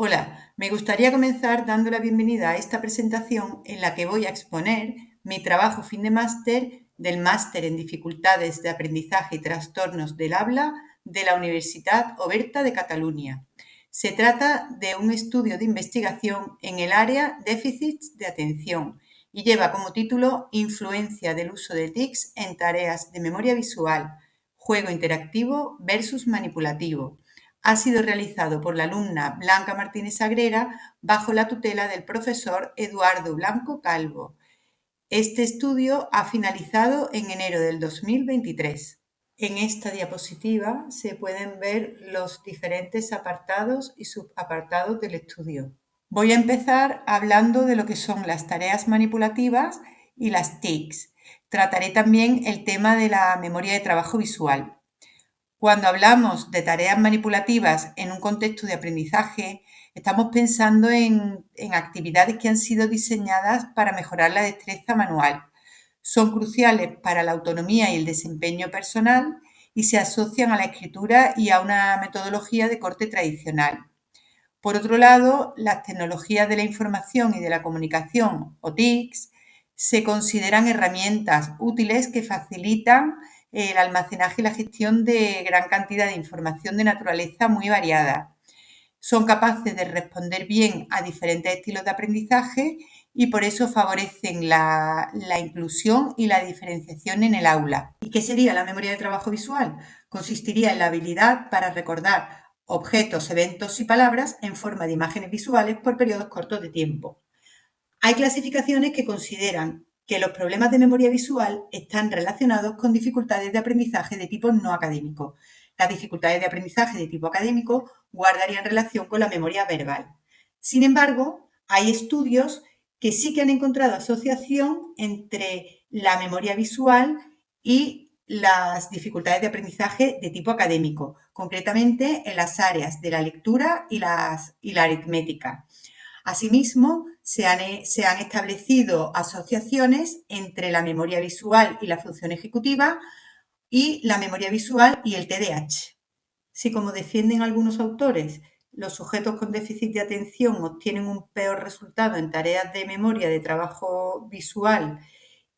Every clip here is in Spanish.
Hola, me gustaría comenzar dando la bienvenida a esta presentación en la que voy a exponer mi trabajo fin de máster del Máster en Dificultades de Aprendizaje y Trastornos del Habla de la Universitat Oberta de Cataluña. Se trata de un estudio de investigación en el área déficits de atención y lleva como título Influencia del uso de TICs en tareas de memoria visual, juego interactivo versus manipulativo. Ha sido realizado por la alumna Blanca Martínez Agrera bajo la tutela del profesor Eduardo Blanco Calvo. Este estudio ha finalizado en enero del 2023. En esta diapositiva se pueden ver los diferentes apartados y subapartados del estudio. Voy a empezar hablando de lo que son las tareas manipulativas y las TICs. Trataré también el tema de la memoria de trabajo visual. Cuando hablamos de tareas manipulativas en un contexto de aprendizaje, estamos pensando en actividades que han sido diseñadas para mejorar la destreza manual. Son cruciales para la autonomía y el desempeño personal y se asocian a la escritura y a una metodología de corte tradicional. Por otro lado, las tecnologías de la información y de la comunicación, o TICs, se consideran herramientas útiles que facilitan el almacenaje y la gestión de gran cantidad de información de naturaleza muy variada. Son capaces de responder bien a diferentes estilos de aprendizaje y por eso favorecen la inclusión y la diferenciación en el aula. ¿Y qué sería la memoria de trabajo visual? Consistiría en la habilidad para recordar objetos, eventos y palabras en forma de imágenes visuales por periodos cortos de tiempo. Hay clasificaciones que consideran que los problemas de memoria visual están relacionados con dificultades de aprendizaje de tipo no académico. Las dificultades de aprendizaje de tipo académico guardarían relación con la memoria verbal. Sin embargo, hay estudios que sí que han encontrado asociación entre la memoria visual y las dificultades de aprendizaje de tipo académico, concretamente en las áreas de la lectura y la aritmética. Asimismo, se han establecido asociaciones entre la memoria visual y la función ejecutiva y la memoria visual y el TDAH. Si, como defienden algunos autores, los sujetos con déficit de atención obtienen un peor resultado en tareas de memoria de trabajo visual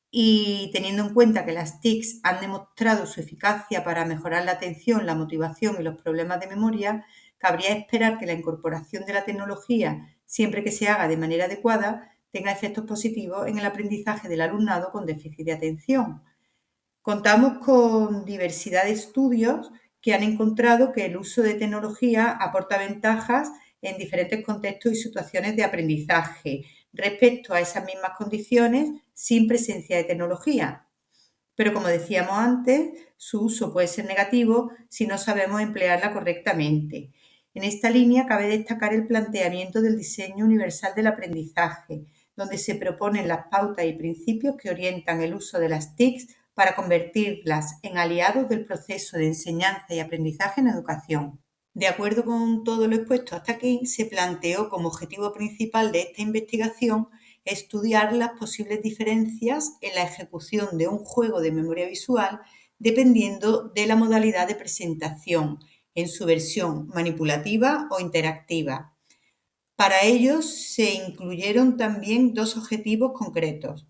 y teniendo en cuenta que las TICs han demostrado su eficacia para mejorar la atención, la motivación y los problemas de memoria, cabría esperar que la incorporación de la tecnología, siempre que se haga de manera adecuada, tenga efectos positivos en el aprendizaje del alumnado con déficit de atención. Contamos con diversidad de estudios que han encontrado que el uso de tecnología aporta ventajas en diferentes contextos y situaciones de aprendizaje respecto a esas mismas condiciones sin presencia de tecnología. Pero como decíamos antes, su uso puede ser negativo si no sabemos emplearla correctamente. En esta línea cabe destacar el planteamiento del diseño universal del aprendizaje, donde se proponen las pautas y principios que orientan el uso de las TICs para convertirlas en aliados del proceso de enseñanza y aprendizaje en educación. De acuerdo con todo lo expuesto hasta aquí, se planteó como objetivo principal de esta investigación estudiar las posibles diferencias en la ejecución de un juego de memoria visual dependiendo de la modalidad de presentación, en su versión manipulativa o interactiva. Para ello se incluyeron también dos objetivos concretos.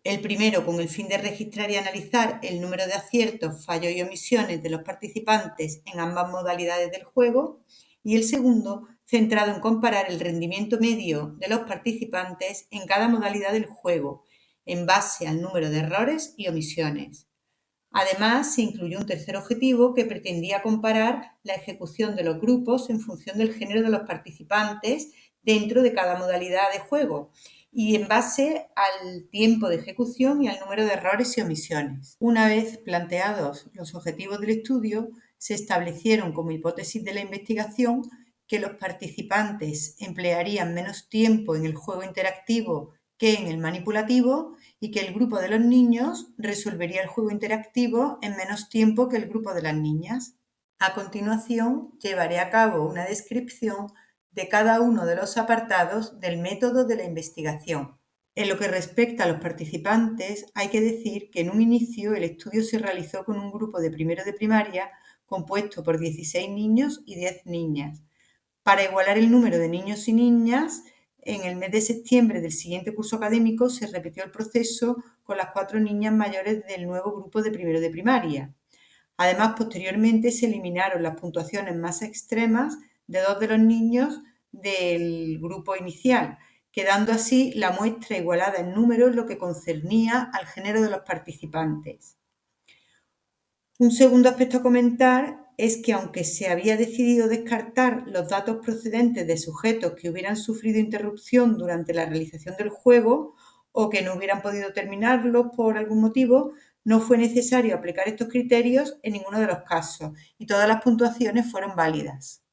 El primero, con el fin de registrar y analizar el número de aciertos, fallos y omisiones de los participantes en ambas modalidades del juego. Y el segundo, centrado en comparar el rendimiento medio de los participantes en cada modalidad del juego, en base al número de errores y omisiones. Además, se incluyó un tercer objetivo que pretendía comparar la ejecución de los grupos en función del género de los participantes dentro de cada modalidad de juego y en base al tiempo de ejecución y al número de errores y omisiones. Una vez planteados los objetivos del estudio, se establecieron como hipótesis de la investigación que los participantes emplearían menos tiempo en el juego interactivo que en el manipulativo y que el grupo de los niños resolvería el juego interactivo en menos tiempo que el grupo de las niñas. A continuación, llevaré a cabo una descripción de cada uno de los apartados del método de la investigación. En lo que respecta a los participantes, hay que decir que en un inicio el estudio se realizó con un grupo de primero de primaria compuesto por 16 niños y 10 niñas. Para igualar el número de niños y niñas, en el mes de septiembre del siguiente curso académico se repitió el proceso con las 4 niñas mayores del nuevo grupo de primero de primaria. Además, posteriormente se eliminaron las puntuaciones más extremas de 2 de los niños del grupo inicial, quedando así la muestra igualada en número en lo que concernía al género de los participantes. Un segundo aspecto a comentar es que aunque se había decidido descartar los datos procedentes de sujetos que hubieran sufrido interrupción durante la realización del juego o que no hubieran podido terminarlo por algún motivo, no fue necesario aplicar estos criterios en ninguno de los casos y todas las puntuaciones fueron válidas.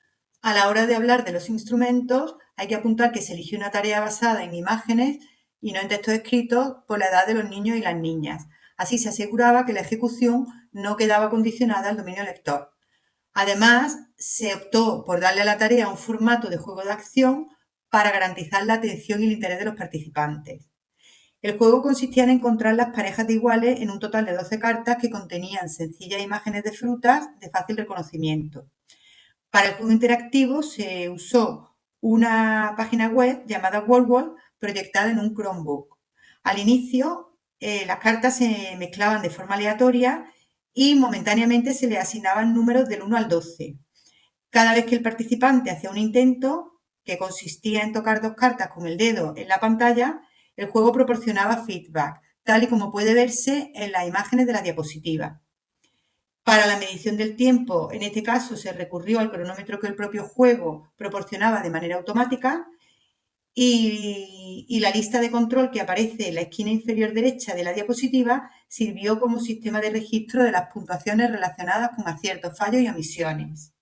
A la hora de hablar de los instrumentos, hay que apuntar que se eligió una tarea basada en imágenes y no en textos escritos por la edad de los niños y las niñas. Así se aseguraba que la ejecución no quedaba condicionada al dominio lector. Además, se optó por darle a la tarea un formato de juego de acción para garantizar la atención y el interés de los participantes. El juego consistía en encontrar las parejas de iguales en un total de 12 cartas que contenían sencillas imágenes de frutas de fácil reconocimiento. Para el juego interactivo se usó una página web llamada WordWall proyectada en un Chromebook. Al inicio, las cartas se mezclaban de forma aleatoria y momentáneamente se le asignaban números del 1 al 12. Cada vez que el participante hacía un intento, que consistía en tocar 2 cartas con el dedo en la pantalla, el juego proporcionaba feedback, tal y como puede verse en las imágenes de la diapositiva. Para la medición del tiempo, en este caso se recurrió al cronómetro que el propio juego proporcionaba de manera automática y la lista de control que aparece en la esquina inferior derecha de la diapositiva sirvió como sistema de registro de las puntuaciones relacionadas con aciertos, fallos y omisiones.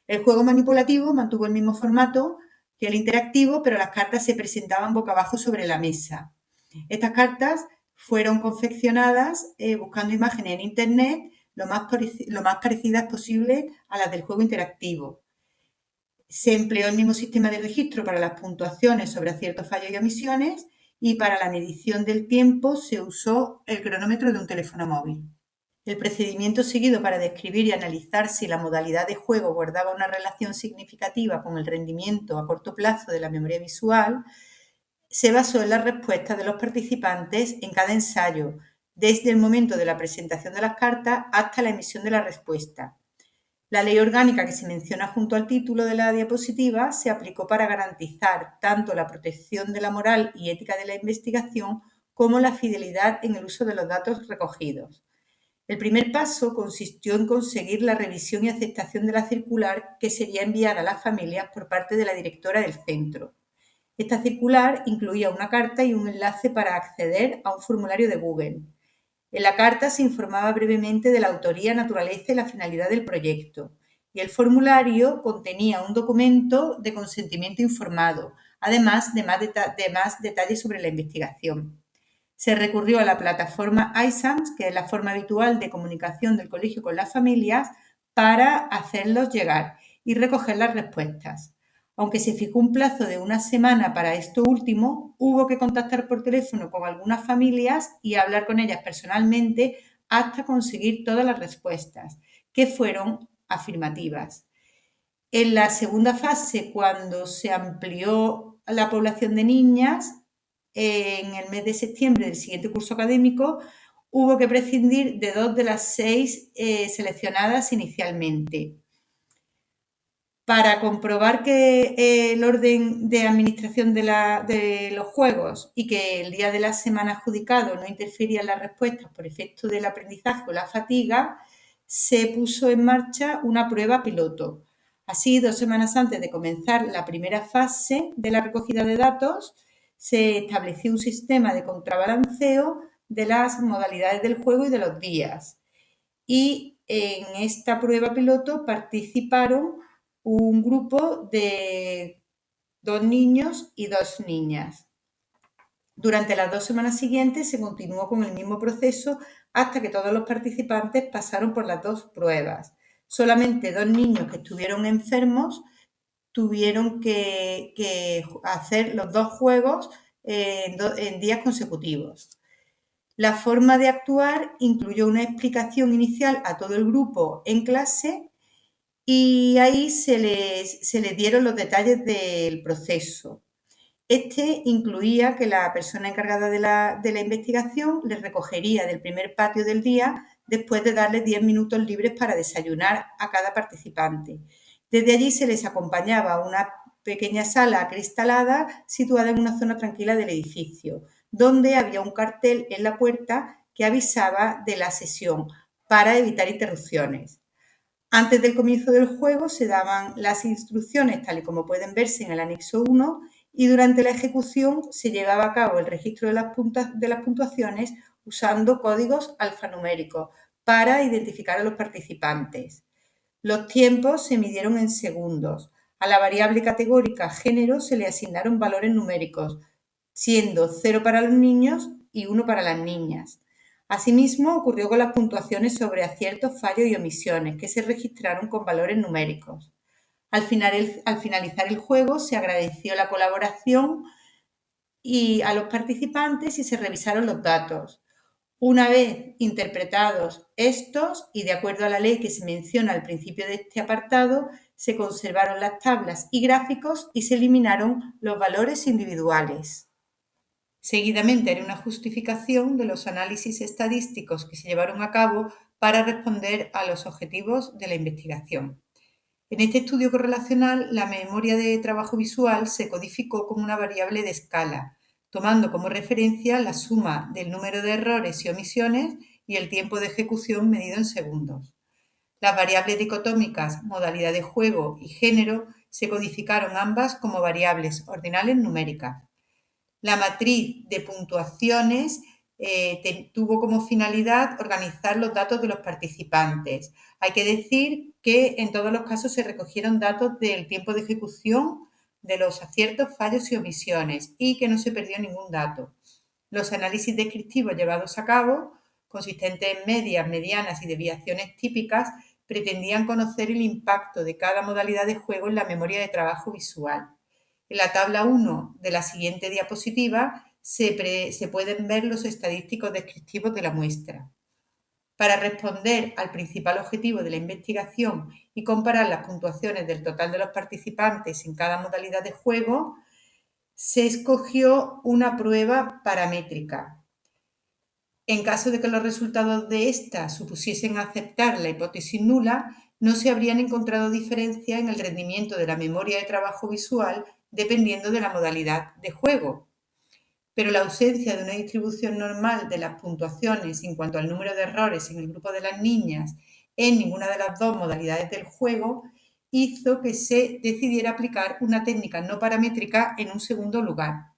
El juego manipulativo mantuvo el mismo formato que el interactivo, pero las cartas se presentaban boca abajo sobre la mesa. Estas cartas fueron confeccionadas buscando imágenes en Internet lo más parecidas posible a las del juego interactivo. Se empleó el mismo sistema de registro para las puntuaciones sobre aciertos, fallos y omisiones, y para la medición del tiempo se usó el cronómetro de un teléfono móvil. El procedimiento seguido para describir y analizar si la modalidad de juego guardaba una relación significativa con el rendimiento a corto plazo de la memoria visual se basó en las respuestas de los participantes en cada ensayo, desde el momento de la presentación de las cartas hasta la emisión de la respuesta. La ley orgánica que se menciona junto al título de la diapositiva se aplicó para garantizar tanto la protección de la moral y ética de la investigación como la fidelidad en el uso de los datos recogidos. El primer paso consistió en conseguir la revisión y aceptación de la circular que sería enviada a las familias por parte de la directora del centro. Esta circular incluía una carta y un enlace para acceder a un formulario de Google. En la carta se informaba brevemente de la autoría, naturaleza y la finalidad del proyecto, y el formulario contenía un documento de consentimiento informado, además de más detalles sobre la investigación. Se recurrió a la plataforma iSams, que es la forma habitual de comunicación del colegio con las familias, para hacerlos llegar y recoger las respuestas. Aunque se fijó un plazo de una semana para esto último, hubo que contactar por teléfono con algunas familias y hablar con ellas personalmente hasta conseguir todas las respuestas, que fueron afirmativas. En la segunda fase, cuando se amplió la población de niñas, en el mes de septiembre del siguiente curso académico, hubo que prescindir de 2 de las 6 seleccionadas inicialmente. Para comprobar que el orden de administración de los juegos y que el día de la semana adjudicado no interfería en las respuestas por efecto del aprendizaje o la fatiga, se puso en marcha una prueba piloto. Así, 2 semanas antes de comenzar la primera fase de la recogida de datos, se estableció un sistema de contrabalanceo de las modalidades del juego y de los días. Y en esta prueba piloto participaron un grupo de 2 niños y 2 niñas. Durante las 2 semanas siguientes se continuó con el mismo proceso hasta que todos los participantes pasaron por las 2 pruebas. Solamente 2 niños que estuvieron enfermos tuvieron que hacer los 2 juegos en días consecutivos. La forma de actuar incluyó una explicación inicial a todo el grupo en clase y ahí se les dieron los detalles del proceso. Este incluía que la persona encargada de la investigación les recogería del primer patio del día después de darles 10 minutos libres para desayunar a cada participante. Desde allí se les acompañaba a una pequeña sala acristalada situada en una zona tranquila del edificio, donde había un cartel en la puerta que avisaba de la sesión para evitar interrupciones. Antes del comienzo del juego se daban las instrucciones tal y como pueden verse en el anexo 1 y durante la ejecución se llevaba a cabo el registro de las puntuaciones usando códigos alfanuméricos para identificar a los participantes. Los tiempos se midieron en segundos. A la variable categórica género se le asignaron valores numéricos, siendo 0 para los niños y 1 para las niñas. Asimismo, ocurrió con las puntuaciones sobre aciertos, fallos y omisiones, que se registraron con valores numéricos. Al finalizar el juego, se agradeció la colaboración a los participantes y se revisaron los datos. Una vez interpretados estos, y de acuerdo a la ley que se menciona al principio de este apartado, se conservaron las tablas y gráficos y se eliminaron los valores individuales. Seguidamente haré una justificación de los análisis estadísticos que se llevaron a cabo para responder a los objetivos de la investigación. En este estudio correlacional, la memoria de trabajo visual se codificó como una variable de escala, tomando como referencia la suma del número de errores y omisiones y el tiempo de ejecución medido en segundos. Las variables dicotómicas modalidad de juego y género se codificaron ambas como variables ordinales numéricas. La matriz de puntuaciones tuvo como finalidad organizar los datos de los participantes. Hay que decir que en todos los casos se recogieron datos del tiempo de ejecución, de los aciertos, fallos y omisiones y que no se perdió ningún dato. Los análisis descriptivos llevados a cabo, consistentes en medias, medianas y desviaciones típicas, pretendían conocer el impacto de cada modalidad de juego en la memoria de trabajo visual. En la tabla 1 de la siguiente diapositiva se pueden ver los estadísticos descriptivos de la muestra. Para responder al principal objetivo de la investigación y comparar las puntuaciones del total de los participantes en cada modalidad de juego, se escogió una prueba paramétrica. En caso de que los resultados de esta supusiesen aceptar la hipótesis nula, no se habrían encontrado diferencias en el rendimiento de la memoria de trabajo visual dependiendo de la modalidad de juego. Pero la ausencia de una distribución normal de las puntuaciones en cuanto al número de errores en el grupo de las niñas en ninguna de las dos modalidades del juego hizo que se decidiera aplicar una técnica no paramétrica en un segundo lugar.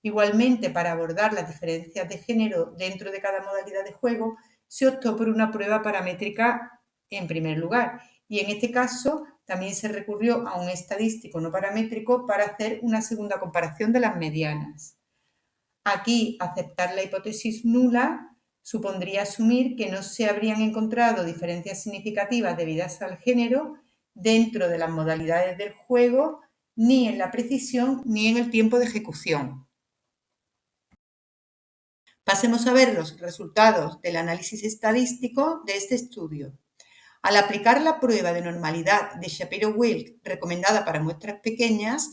Igualmente, para abordar las diferencias de género dentro de cada modalidad de juego, se optó por una prueba paramétrica en primer lugar. Y en este caso, también se recurrió a un estadístico no paramétrico para hacer una segunda comparación de las medianas. Aquí, aceptar la hipótesis nula supondría asumir que no se habrían encontrado diferencias significativas debidas al género dentro de las modalidades del juego, ni en la precisión ni en el tiempo de ejecución. Pasemos a ver los resultados del análisis estadístico de este estudio. Al aplicar la prueba de normalidad de Shapiro-Wilk recomendada para muestras pequeñas,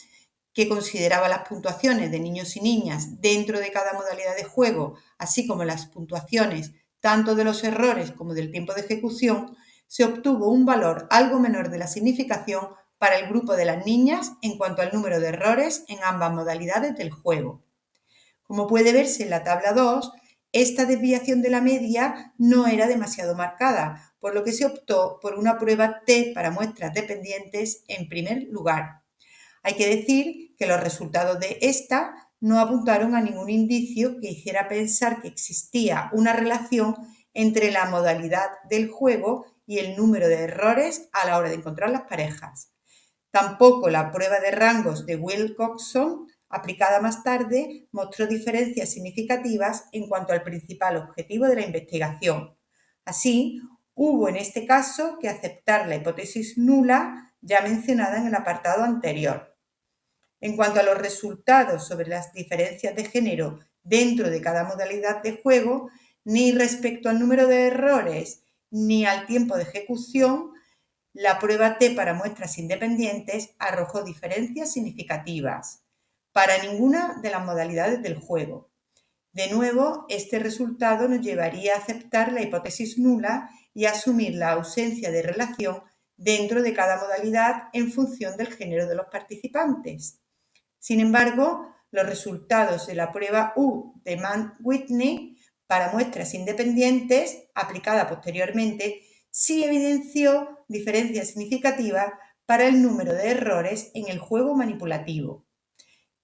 que consideraba las puntuaciones de niños y niñas dentro de cada modalidad de juego, así como las puntuaciones tanto de los errores como del tiempo de ejecución, se obtuvo un valor algo menor de la significación para el grupo de las niñas en cuanto al número de errores en ambas modalidades del juego. Como puede verse en la tabla 2, esta desviación de la media no era demasiado marcada, por lo que se optó por una prueba T para muestras dependientes en primer lugar. Hay que decir que los resultados de esta no apuntaron a ningún indicio que hiciera pensar que existía una relación entre la modalidad del juego y el número de errores a la hora de encontrar las parejas. Tampoco la prueba de rangos de Wilcoxon, aplicada más tarde, mostró diferencias significativas en cuanto al principal objetivo de la investigación. Así, hubo en este caso que aceptar la hipótesis nula ya mencionada en el apartado anterior. En cuanto a los resultados sobre las diferencias de género dentro de cada modalidad de juego, ni respecto al número de errores ni al tiempo de ejecución, la prueba T para muestras independientes arrojó diferencias significativas para ninguna de las modalidades del juego. De nuevo, este resultado nos llevaría a aceptar la hipótesis nula y asumir la ausencia de relación dentro de cada modalidad en función del género de los participantes. Sin embargo, los resultados de la prueba U de Mann-Whitney para muestras independientes, aplicada posteriormente, sí evidenció diferencias significativas para el número de errores en el juego manipulativo.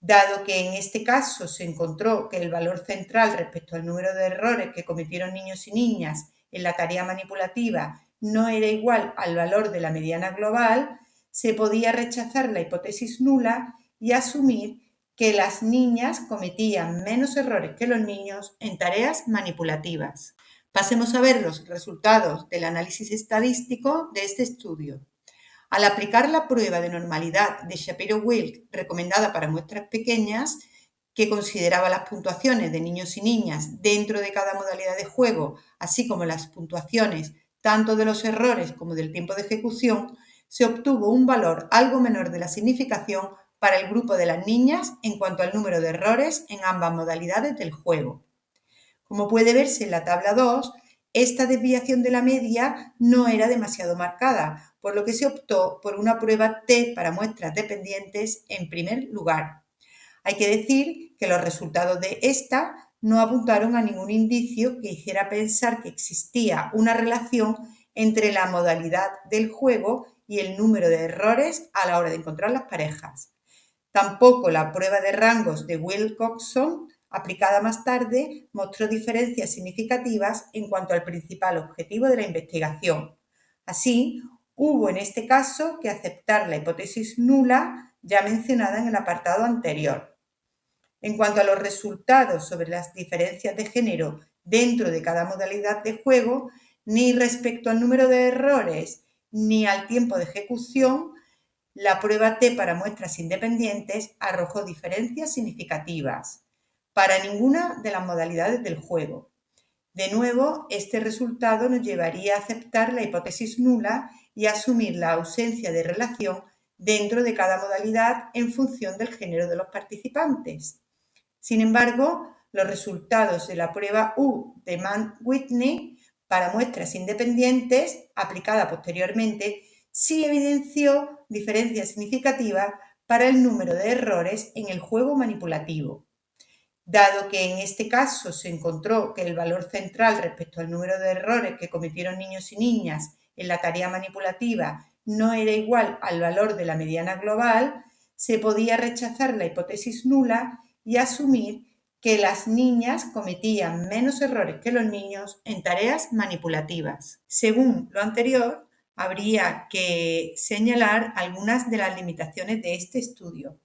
Dado que en este caso se encontró que el valor central respecto al número de errores que cometieron niños y niñas en la tarea manipulativa no era igual al valor de la mediana global, se podía rechazar la hipótesis nula y asumir que las niñas cometían menos errores que los niños en tareas manipulativas. Pasemos a ver los resultados del análisis estadístico de este estudio. Al aplicar la prueba de normalidad de Shapiro-Wilk recomendada para muestras pequeñas, que consideraba las puntuaciones de niños y niñas dentro de cada modalidad de juego, así como las puntuaciones tanto de los errores como del tiempo de ejecución, se obtuvo un valor algo menor de la significación para el grupo de las niñas en cuanto al número de errores en ambas modalidades del juego. Como puede verse en la tabla 2, esta desviación de la media no era demasiado marcada, por lo que se optó por una prueba T para muestras dependientes en primer lugar. Hay que decir que los resultados de esta no apuntaron a ningún indicio que hiciera pensar que existía una relación entre la modalidad del juego y el número de errores a la hora de encontrar las parejas. Tampoco la prueba de rangos de Wilcoxon, aplicada más tarde, mostró diferencias significativas en cuanto al principal objetivo de la investigación. Así, hubo en este caso que aceptar la hipótesis nula ya mencionada en el apartado anterior. En cuanto a los resultados sobre las diferencias de género dentro de cada modalidad de juego, ni respecto al número de errores ni al tiempo de ejecución, la prueba T para muestras independientes arrojó diferencias significativas para ninguna de las modalidades del juego. De nuevo, este resultado nos llevaría a aceptar la hipótesis nula y asumir la ausencia de relación dentro de cada modalidad en función del género de los participantes. Sin embargo, los resultados de la prueba U de Mann-Whitney para muestras independientes, aplicada posteriormente, sí evidenció diferencias significativas para el número de errores en el juego manipulativo. Dado que en este caso se encontró que el valor central respecto al número de errores que cometieron niños y niñas en la tarea manipulativa no era igual al valor de la mediana global, se podía rechazar la hipótesis nula y asumir que las niñas cometían menos errores que los niños en tareas manipulativas. Según lo anterior, habría que señalar algunas de las limitaciones de este estudio.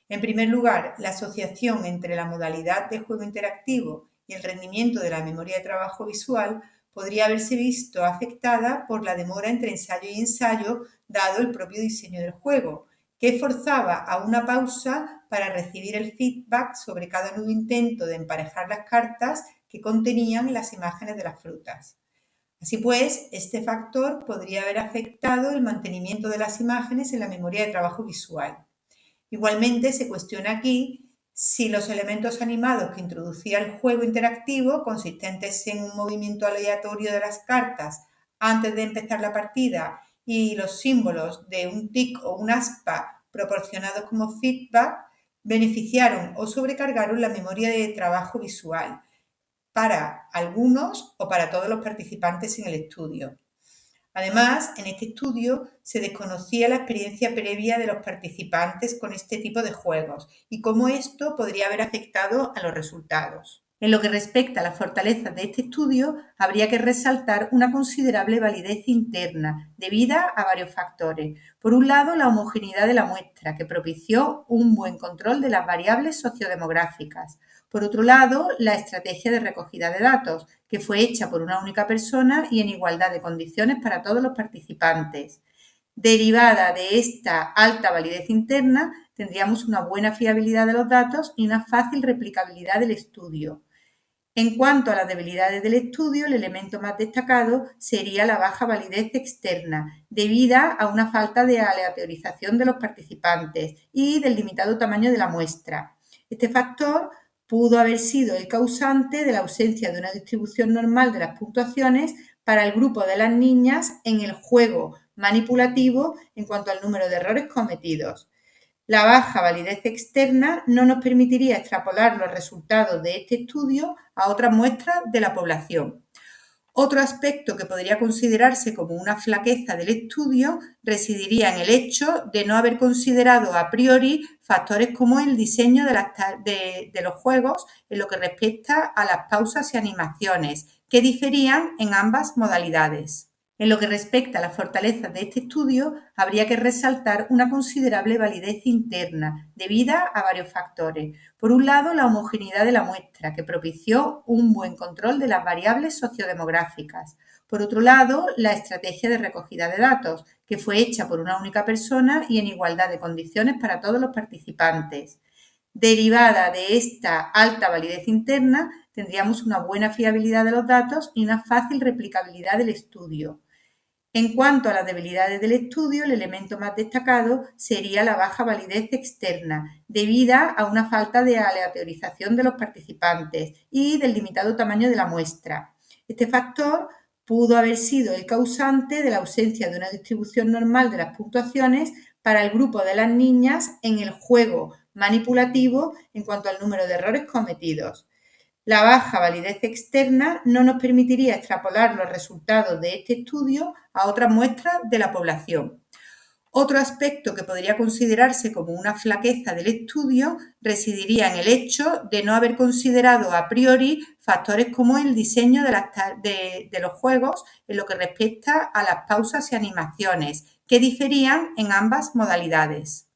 En primer lugar, la asociación entre la modalidad de juego interactivo y el rendimiento de la memoria de trabajo visual podría haberse visto afectada por la demora entre ensayo y ensayo, dado el propio diseño del juego, que forzaba a una pausa para recibir el feedback sobre cada nuevo intento de emparejar las cartas que contenían las imágenes de las frutas. Así pues, este factor podría haber afectado el mantenimiento de las imágenes en la memoria de trabajo visual. Igualmente, se cuestiona aquí si los elementos animados que introducía el juego interactivo, consistentes en un movimiento aleatorio de las cartas antes de empezar la partida y los símbolos de un tic o un aspa proporcionados como feedback, beneficiaron o sobrecargaron la memoria de trabajo visual para algunos o para todos los participantes en el estudio. Además, en este estudio se desconocía la experiencia previa de los participantes con este tipo de juegos y cómo esto podría haber afectado a los resultados. En lo que respecta a las fortalezas de este estudio, habría que resaltar una considerable validez interna, debida a varios factores. Por un lado, la homogeneidad de la muestra, que propició un buen control de las variables sociodemográficas. Por otro lado, la estrategia de recogida de datos, que fue hecha por una única persona y en igualdad de condiciones para todos los participantes. Derivada de esta alta validez interna, tendríamos una buena fiabilidad de los datos y una fácil replicabilidad del estudio. En cuanto a las debilidades del estudio, el elemento más destacado sería la baja validez externa, debida a una falta de aleatorización de los participantes y del limitado tamaño de la muestra. Este factor pudo haber sido el causante de la ausencia de una distribución normal de las puntuaciones para el grupo de las niñas en el juego manipulativo en cuanto al número de errores cometidos. La baja validez externa no nos permitiría extrapolar los resultados de este estudio a otras muestras de la población. Otro aspecto que podría considerarse como una flaqueza del estudio residiría en el hecho de no haber considerado a priori factores como el diseño de los juegos en lo que respecta a las pausas y animaciones, que diferían en ambas modalidades. En lo que respecta a las fortalezas de este estudio, habría que resaltar una considerable validez interna, debida a varios factores. Por un lado, la homogeneidad de la muestra, que propició un buen control de las variables sociodemográficas. Por otro lado, la estrategia de recogida de datos, que fue hecha por una única persona y en igualdad de condiciones para todos los participantes. Derivada de esta alta validez interna, tendríamos una buena fiabilidad de los datos y una fácil replicabilidad del estudio. En cuanto a las debilidades del estudio, el elemento más destacado sería la baja validez externa, debida a una falta de aleatorización de los participantes y del limitado tamaño de la muestra. Este factor pudo haber sido el causante de la ausencia de una distribución normal de las puntuaciones para el grupo de las niñas en el juego manipulativo en cuanto al número de errores cometidos. La baja validez externa no nos permitiría extrapolar los resultados de este estudio a otras muestras de la población. Otro aspecto que podría considerarse como una flaqueza del estudio residiría en el hecho de no haber considerado a priori factores como el diseño de los juegos en lo que respecta a las pausas y animaciones, que diferían en ambas modalidades.